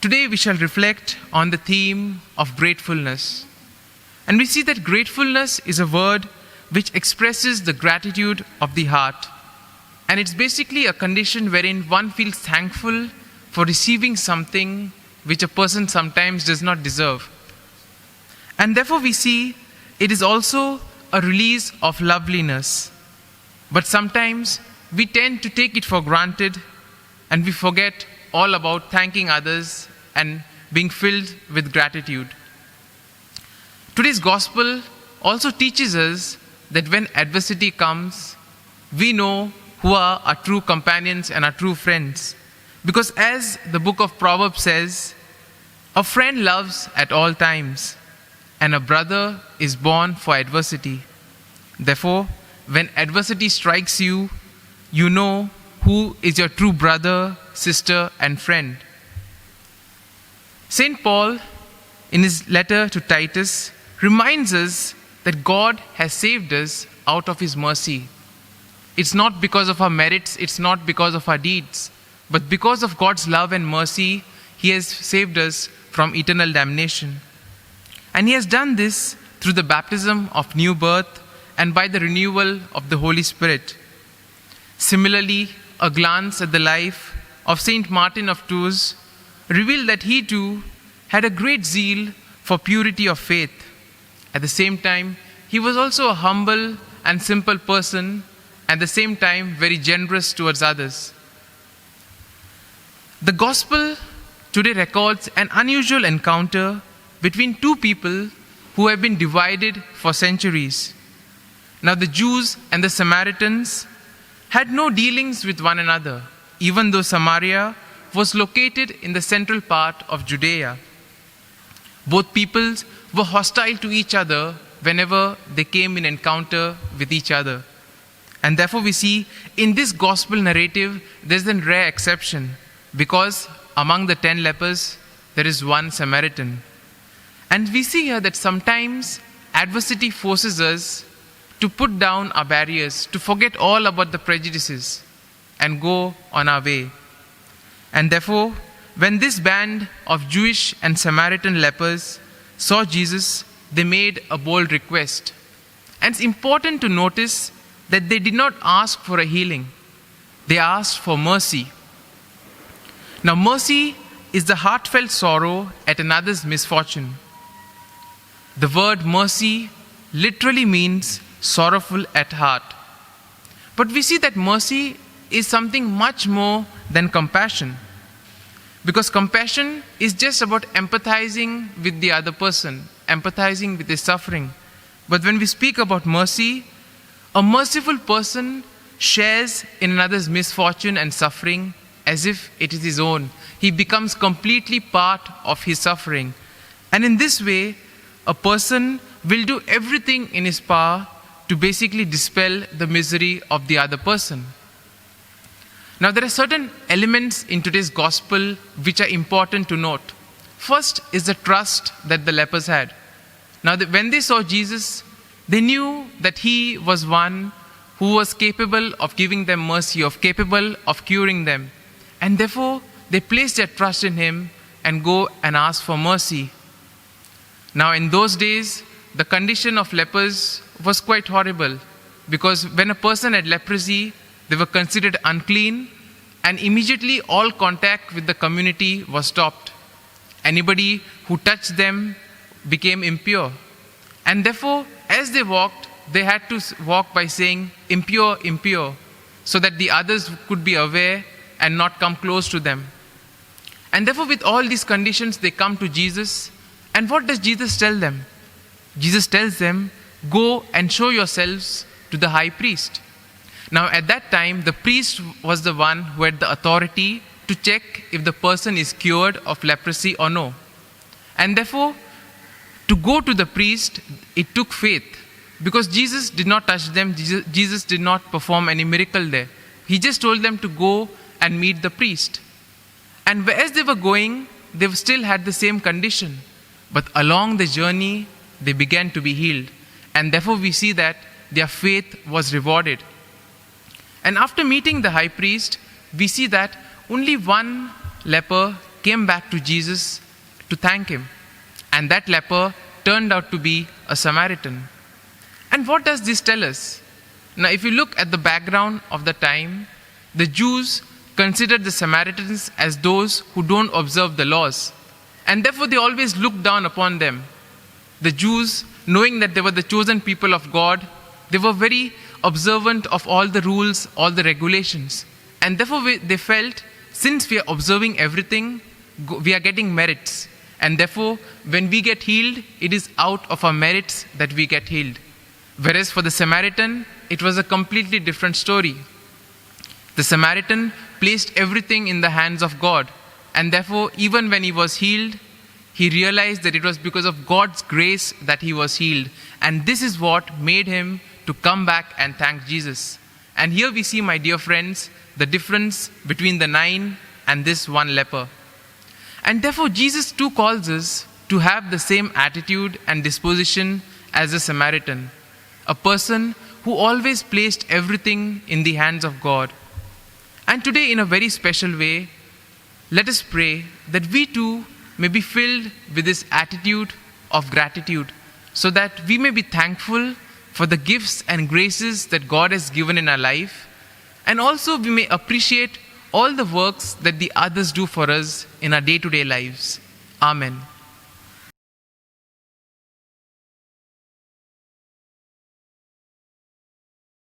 Today we shall reflect on the theme of gratefulness. And we see that gratefulness is a word which expresses the gratitude of the heart. And it's basically a condition wherein one feels thankful for receiving something which a person sometimes does not deserve. And therefore we see it is also a release of loveliness. But sometimes we tend to take it for granted and we forget all about thanking others and being filled with gratitude. Today's gospel also teaches us that when adversity comes, we know who are our true companions and our true friends. Because as the book of Proverbs says, a friend loves at all times, and a brother is born for adversity. Therefore, when adversity strikes you, you know who is your true brother, sister, and friend. St. Paul, in his letter to Titus, reminds us that God has saved us out of his mercy. It's not because of our merits, it's not because of our deeds, but because of God's love and mercy, he has saved us from eternal damnation. And he has done this through the baptism of new birth and by the renewal of the Holy Spirit. Similarly, a glance at the life of Saint Martin of Tours revealed that he too had a great zeal for purity of faith. At the same time, he was also a humble and simple person, at the same time very generous towards others. The Gospel today records an unusual encounter between two people who have been divided for centuries. Now the Jews and the Samaritans had no dealings with one another, even though Samaria was located in the central part of Judea. Both peoples were hostile to each other whenever they came in encounter with each other. And therefore we see in this gospel narrative, there's a rare exception, because among the 10 lepers, there is one Samaritan. And we see here that sometimes adversity forces us to put down our barriers, to forget all about the prejudices and go on our way. And therefore, when this band of Jewish and Samaritan lepers saw Jesus, they made a bold request. And it's important to notice that they did not ask for a healing. They asked for mercy. Now, mercy is the heartfelt sorrow at another's misfortune. The word mercy literally means sorrowful at heart. But we see that mercy is something much more than compassion. Because compassion is just about empathizing with the other person, empathizing with his suffering. But when we speak about mercy, a merciful person shares in another's misfortune and suffering as if it is his own. He becomes completely part of his suffering. And in this way, a person will do everything in his power to basically dispel the misery of the other person. Now, there are certain elements in today's gospel which are important to note. First is the trust that the lepers had. Now, when they saw Jesus, they knew that he was one who was capable of giving them mercy, capable of curing them. And therefore, they placed their trust in him and go and ask for mercy. Now, in those days, the condition of lepers was quite horrible, because when a person had leprosy, they were considered unclean, and immediately all contact with the community was stopped. Anybody who touched them became impure. And therefore, as they walked, they had to walk by saying, impure, impure, so that the others could be aware and not come close to them. And therefore, with all these conditions, they come to Jesus. And what does Jesus tell them? Jesus tells them, go and show yourselves to the high priest. Now, at that time, the priest was the one who had the authority to check if the person is cured of leprosy or no. And therefore, to go to the priest, it took faith. Because Jesus did not touch them, Jesus did not perform any miracle there. He just told them to go and meet the priest. And as they were going, they still had the same condition. But along the journey, they began to be healed. And therefore we see that their faith was rewarded. And after meeting the high priest, we see that only one leper came back to Jesus to thank him. And that leper turned out to be a Samaritan. And what does this tell us? Now, if you look at the background of the time, the Jews considered the Samaritans as those who don't observe the laws. And therefore, they always looked down upon them. The Jews, knowing that they were the chosen people of God, they were very observant of all the rules, all the regulations. And therefore, they felt, since we are observing everything, we are getting merits. And therefore, when we get healed, it is out of our merits that we get healed. Whereas for the Samaritan, it was a completely different story. The Samaritan placed everything in the hands of God. And therefore, even when he was healed, he realized that it was because of God's grace that he was healed. And this is what made him to come back and thank Jesus. And here we see, my dear friends, the difference between the 9 and this one leper. And therefore, Jesus too calls us to have the same attitude and disposition as a Samaritan, a person who always placed everything in the hands of God. And today, in a very special way, let us pray that we too may be filled with this attitude of gratitude, so that we may be thankful for the gifts and graces that God has given in our life, and also we may appreciate all the works that the others do for us in our day-to-day lives. Amen.